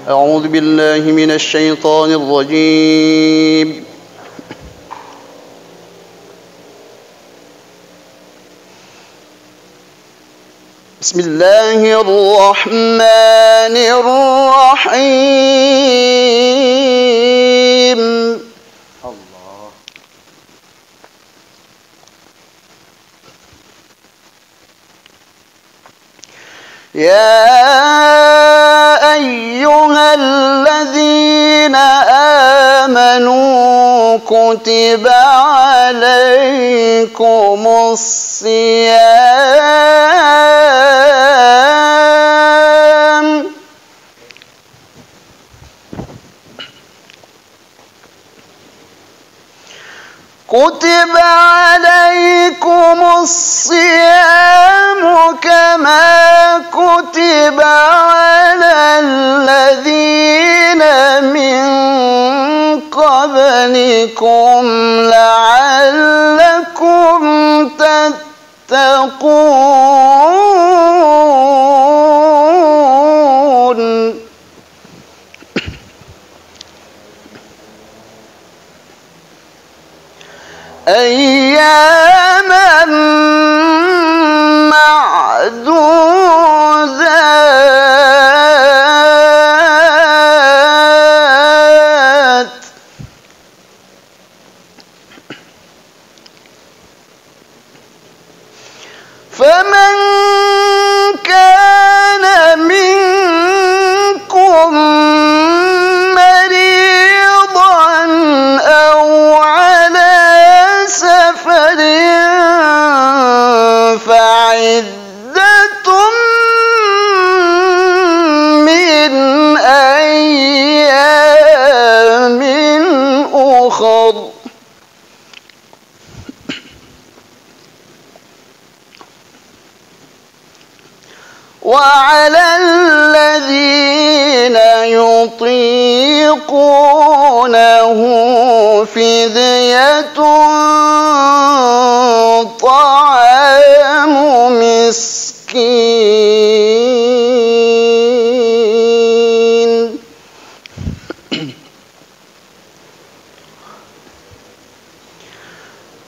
أعوذ بالله من الشيطان الرجيم. بسم الله الرحمن الرحيم. الله. يا أيها الذين آمنوا كتب عليكم الصيام كتب عليكم الصيام كما كتب على الذين من قبلكم لعلكم تتقون. أياما معدودات فمن كان منكم مريضا أو على سفر فعدة من أيام أخر. وعلى الذين يطيقونه فدية طعام مسكين.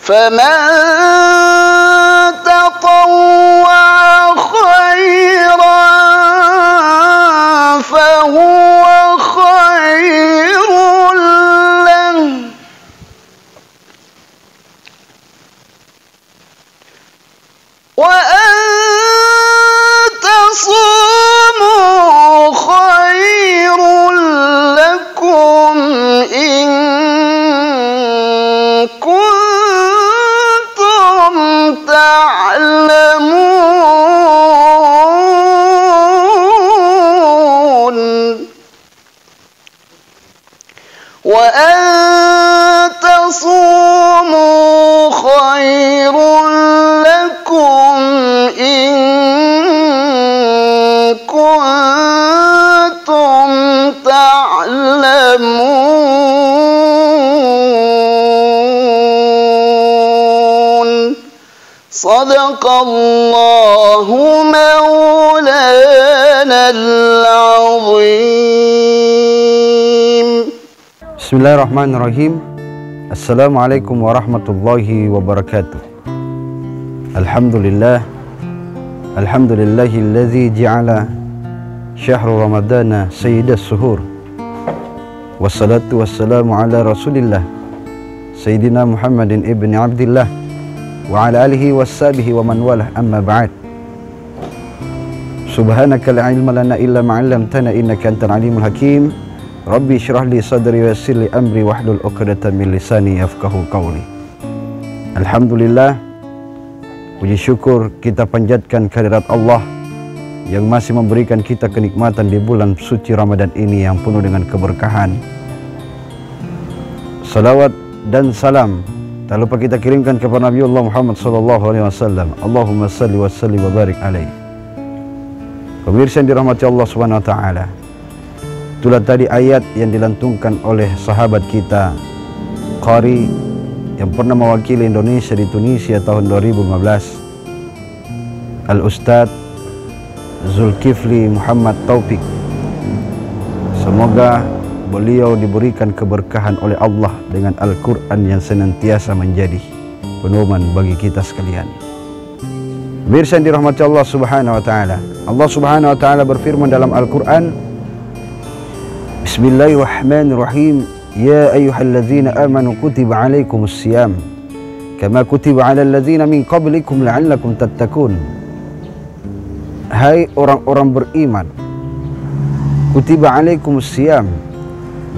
فمن تطوع خيرا فهو خير له وأن تصوموا خير لكم إن كنتم تعلمون. وأن تصوموا خير لكم إن كنتم تعلمون. صدق الله مولانا العظيم. Bismillahirrahmanirrahim. Assalamualaikum warahmatullahi wabarakatuh. Alhamdulillah. Alhamdulillahillazi ja'ala syahrul ramadana sayyidas suhur. Wassalatu wassalamu ala rasulillah Sayyidina Muhammadin ibni Abdillah wa ala alihi wassabihi wa man walah, amma ba'd. Subhanaka la ilma lana illa ma'allamtana innaka antal alimul hakim. Rabbi syrah li sadri wa yassir li amri wahlul 'uqdatam min lisani yafqahu qawli. Alhamdulillah, puji syukur kita panjatkan kehadirat Allah yang masih memberikan kita kenikmatan di bulan suci Ramadan ini yang penuh dengan keberkahan. Salawat dan salam tak lupa kita kirimkan kepada Nabiullah Muhammad SAW. Allahumma salli wa salli wa barik alaih. Pemirsa yang dirahmati Allah Subhanahu wa taala, itulah tadi ayat yang dilantungkan oleh sahabat kita Qari yang pernah mewakili Indonesia di Tunisia tahun 2015, Al-Ustadz Zulkifli Muhammad Taufik, Semoga beliau diberikan keberkahan oleh Allah dengan Al-Quran yang senantiasa menjadi pedoman bagi kita sekalian. Pemirsa yang dirahmati Allah Subhanahu wa taala. Allah Subhanahu wa taala berfirman dalam Al-Quran, Bismillahirrahmanirrahim. Ya ayyuhalladzina amanu kutiba alaikumus siyam kama kutiba alal ladzina min qablikum la'allakum tattaqun. Hai orang-orang beriman, kutiba alaikumus siyam,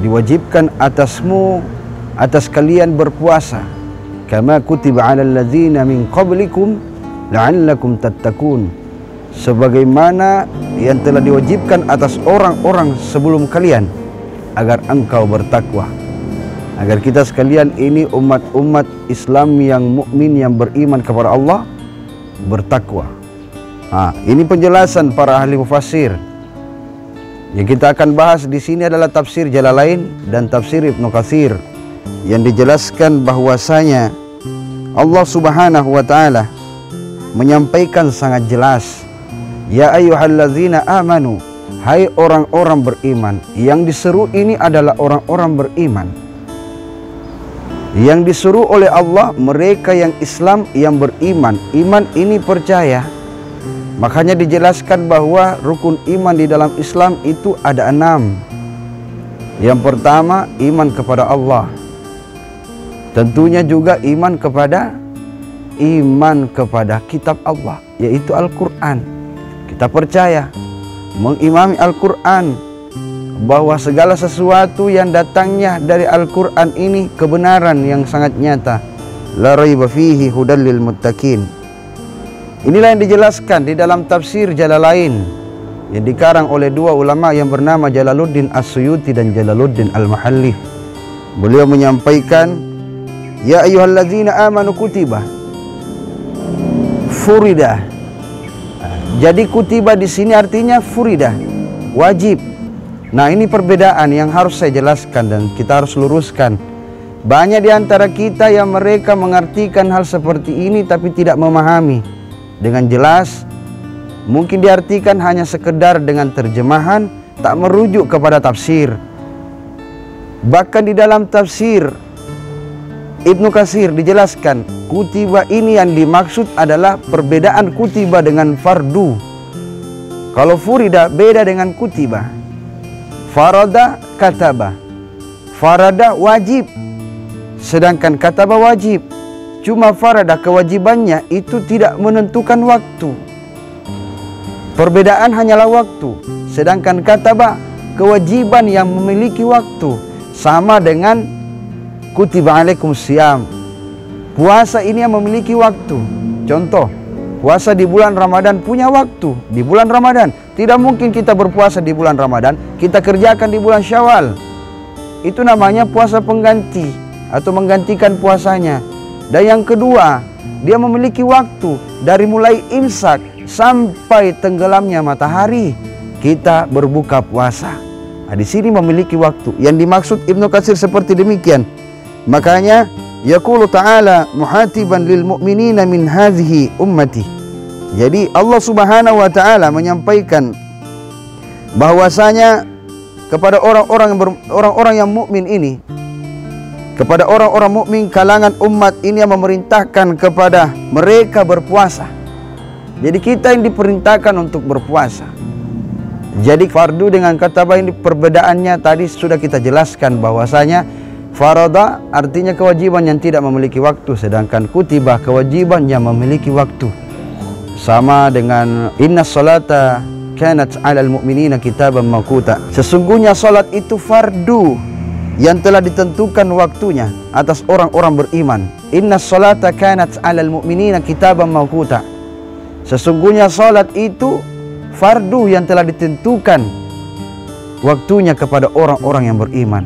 diwajibkan atas kalian berpuasa, kama kutiba alal ladzina min qablikum la'allakum tattaqun, sebagaimana yang telah diwajibkan atas orang-orang sebelum kalian agar engkau bertakwa. Agar kita sekalian ini umat-umat Islam yang mukmin, yang beriman kepada Allah, bertakwa. Ini penjelasan para ahli mufassir. Yang kita akan bahas di sini adalah tafsir Jalalain dan tafsir Ibnu Katsir, yang dijelaskan bahwasanya Allah Subhanahu wa taala menyampaikan sangat jelas, ya ayyuhalladzina amanu, hai orang-orang beriman. Yang diseru ini adalah orang-orang beriman. Yang disuruh oleh Allah mereka yang Islam, yang beriman. Iman ini percaya. Makanya dijelaskan bahwa rukun iman di dalam Islam itu ada 6. Yang pertama, iman kepada Allah. Tentunya juga iman kepada kitab Allah, yaitu Al-Quran. Kita percaya, mengimami Al-Quran, bahwa segala sesuatu yang datangnya dari Al-Quran ini kebenaran yang sangat nyata. La raiba fihi hudal lil muttaqin. Inilah yang dijelaskan di dalam tafsir Jalalain yang dikarang oleh dua ulama yang bernama Jalaluddin As-Suyuti dan Jalaluddin Al-Mahalli. Beliau menyampaikan, ya ayyuhalladzina amanu kutiba furidah. Jadi kutiba di sini artinya furidah, wajib. Nah, ini perbedaan yang harus saya jelaskan dan kita harus luruskan. Banyak di antara kita yang mereka mengartikan hal seperti ini tapi tidak memahami dengan jelas. Mungkin diartikan hanya sekedar dengan terjemahan, tak merujuk kepada tafsir. Bahkan di dalam tafsir Ibnu Katsir dijelaskan, kutiba ini yang dimaksud adalah perbedaan kutiba dengan fardu. Kalau furida beda dengan kutiba. Farada, kataba. Farada wajib, sedangkan kataba wajib. Cuma farada kewajibannya itu tidak menentukan waktu. Perbedaan hanyalah waktu. Sedangkan kataba kewajiban yang memiliki waktu. Sama dengan kutiba alaikum siyam. Puasa ini yang memiliki waktu. Contoh, puasa di bulan Ramadan punya waktu. Di bulan Ramadan tidak mungkin kita berpuasa di bulan Ramadan, kita kerjakan di bulan Syawal. Itu namanya puasa pengganti atau menggantikan puasanya. Dan yang kedua, dia memiliki waktu dari mulai imsak sampai tenggelamnya matahari kita berbuka puasa. Nah, di sini memiliki waktu. Yang dimaksud Ibnu Katsir seperti demikian. Makanya yaqulu ta'ala muhatiban lil mu'minina min hadhihi ummati. Jadi Allah Subhanahu wa taala menyampaikan bahwasanya kepada orang-orang yang mukmin ini, kepada orang-orang mukmin kalangan umat ini yang memerintahkan kepada mereka berpuasa. Jadi kita yang diperintahkan untuk berpuasa. Jadi fardu dengan kataba ini perbedaannya tadi sudah kita jelaskan, bahwasanya farada artinya kewajiban yang tidak memiliki waktu, sedangkan kutiba kewajiban yang memiliki waktu. Sama dengan inna salata kanat 'alal mu'minina kitaban mawquta. Sesungguhnya salat itu fardu yang telah ditentukan waktunya atas orang-orang beriman. Inna salata kanat 'alal mu'minina kitaban mawquta. Sesungguhnya salat itu fardu yang telah ditentukan waktunya kepada orang-orang yang beriman.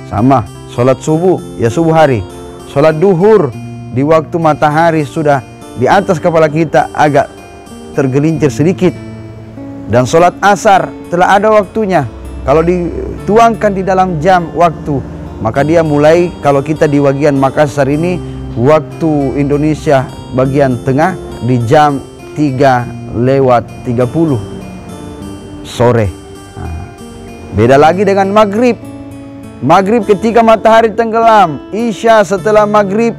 Sama, salat subuh ya subuh hari. Salat duhur di waktu matahari sudah di atas kepala kita agak tergelincir sedikit. Dan sholat asar telah ada waktunya. Kalau dituangkan di dalam jam waktu, maka dia mulai, kalau kita di bagian Makassar ini, waktu Indonesia bagian tengah di jam 3:30 sore. Beda lagi dengan maghrib. Maghrib ketika matahari tenggelam, isya setelah maghrib,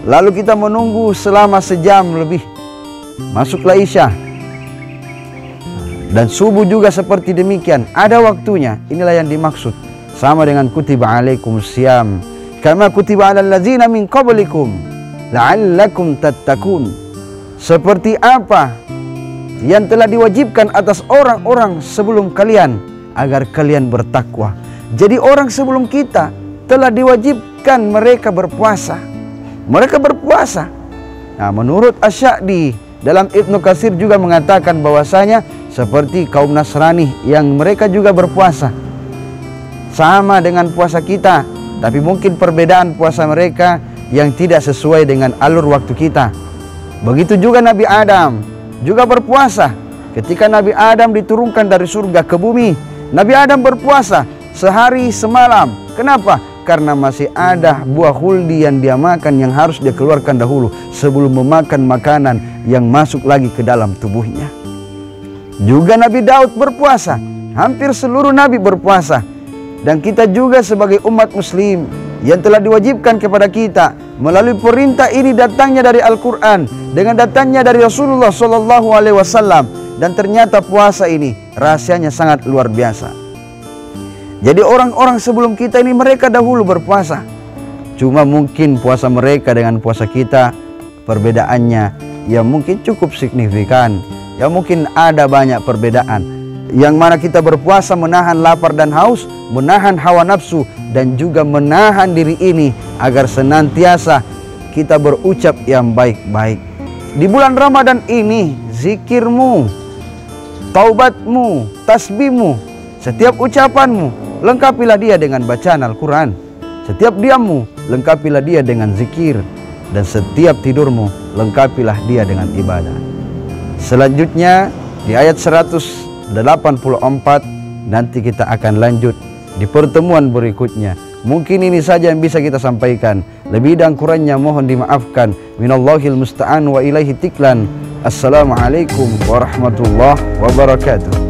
lalu kita menunggu selama sejam lebih, masuklah isya. Dan subuh juga seperti demikian, ada waktunya. Inilah yang dimaksud, sama dengan kutiba alaikum siyam kama kutiba alal ladzina min qablikum la'allakum tattaqun. Seperti apa yang telah diwajibkan atas orang-orang sebelum kalian, agar kalian bertakwa. Jadi orang sebelum kita telah diwajibkan mereka berpuasa. Mereka berpuasa. Nah, menurut Asy-Sya'di dalam Ibnu Katsir juga mengatakan bahwasanya seperti kaum Nasrani yang mereka juga berpuasa. Sama dengan puasa kita, tapi mungkin perbedaan puasa mereka yang tidak sesuai dengan alur waktu kita. Begitu juga Nabi Adam juga berpuasa. Ketika Nabi Adam diturunkan dari surga ke bumi, Nabi Adam berpuasa sehari semalam. Kenapa? Karena masih ada buah khuldi yang dia makan, yang harus dia keluarkan dahulu sebelum memakan makanan yang masuk lagi ke dalam tubuhnya. Juga Nabi Daud berpuasa. Hampir seluruh Nabi berpuasa. Dan kita juga sebagai umat muslim yang telah diwajibkan kepada kita melalui perintah ini datangnya dari Al-Quran, dengan datangnya dari Rasulullah SAW. Dan ternyata puasa ini rahasianya sangat luar biasa. Jadi orang-orang sebelum kita ini mereka dahulu berpuasa. Cuma mungkin puasa mereka dengan puasa kita perbedaannya yang mungkin cukup signifikan. Ya mungkin ada banyak perbedaan. Yang mana kita berpuasa menahan lapar dan haus, menahan hawa nafsu, dan juga menahan diri ini agar senantiasa kita berucap yang baik-baik. Di bulan Ramadan ini, zikirmu, taubatmu, tasbihmu, setiap ucapanmu, lengkapilah dia dengan bacaan Al-Quran. Setiap diammu, lengkapilah dia dengan zikir. Dan setiap tidurmu, lengkapilah dia dengan ibadah. Selanjutnya, di ayat 184, nanti kita akan lanjut di pertemuan berikutnya. Mungkin ini saja yang bisa kita sampaikan. Lebih dan kurangnya mohon dimaafkan. Minallahil musta'an wa ilaihi tiklan. Assalamualaikum warahmatullahi wabarakatuh.